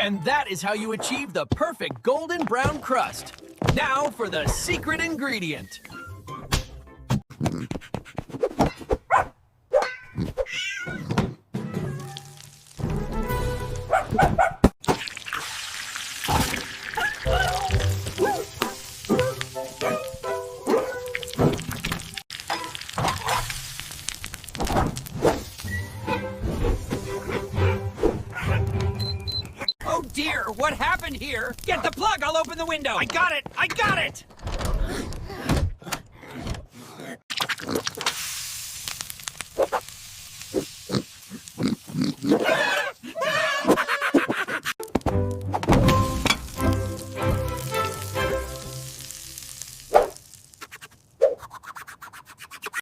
And that is how you achieve the perfect golden brown crust. Now for the secret ingredient. Oh dear, what happened here? Get the plug, I'll open the window. I got it! I got it!